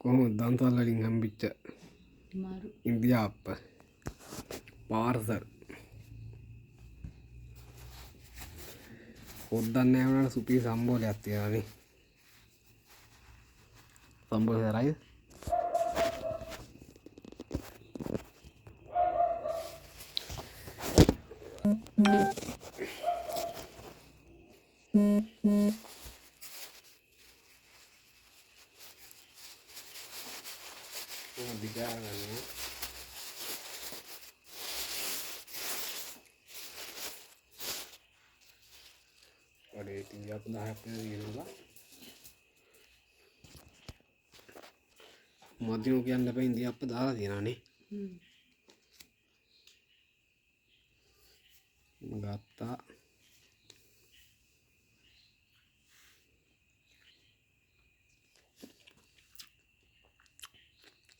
කොහොමද දන්සල් වලින් හම්බෙච්ච මාරු ඉන්දියාප්ප පාර්සල් පොද්දක් නැහැ වුණාට සුපිරි සම්බෝලයක් තියෙනවානේ. සම්බෝලේ රයිද? දිගාගන්නේ වඩේ ඉතින් අප 10ක් වෙනවා මදිනු කියන්න බෑ ඉන්දියා අප්ප දාලා තියෙනවානේ. ගත්තා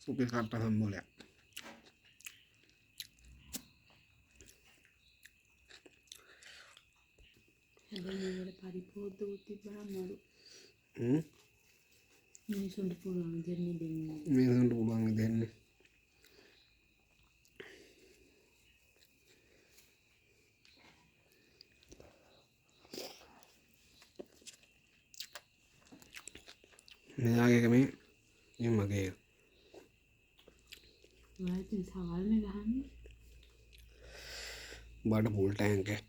සුපිරි කට්ට සම්බෝලයක්. හැබැයි මේකට පරිපෝද්ද උත්තිබ්බහම මරු මිනිසුන්ට පුළුවන් දෙන්නේ මිනිසුන්ට පුළුවන් දෙන්නේ. මෙයාගේ එක මේ මගේ ඔයාලට සාල්නේ ගහන්නේ බඩ පුල් ටැංක් එක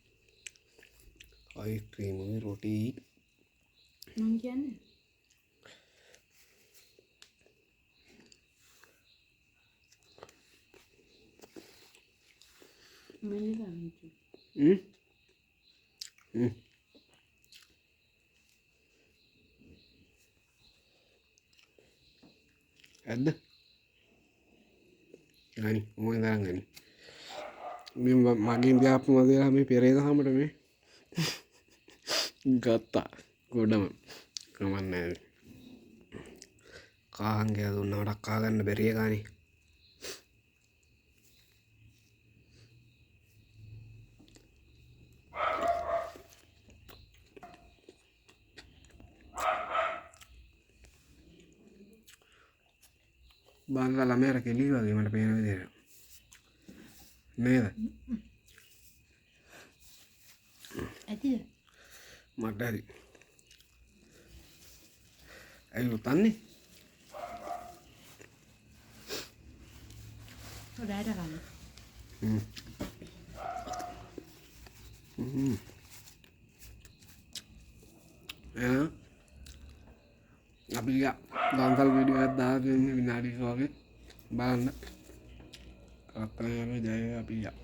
අයිස්ක්‍රීම් රොටි මං කියන්නේ ඇද්ද? ගනි ඕනේ තරම් ගනි. මේ මගේ ඉන්දියාප්ප මදේලා මේ පෙරේද හැමෝට මේ ගත්තා ගොඩම කමන්නේ. කාහන් ගියා දුන්නාට කා ගන්න බැරිය ගානේ. බංගලා ළමයාට කෙලි වගේ මට පේන විදිහට නේද? ඇතිද? මට හරි. ඇයි උතන්නේ? ඔයාලට ගන්න. අපි දන්සල් වීඩියෝ එකක් දාගෙන ඉන්නේ විනාඩියක වගේ බලන්න. කප්පන යන ජය අපි යා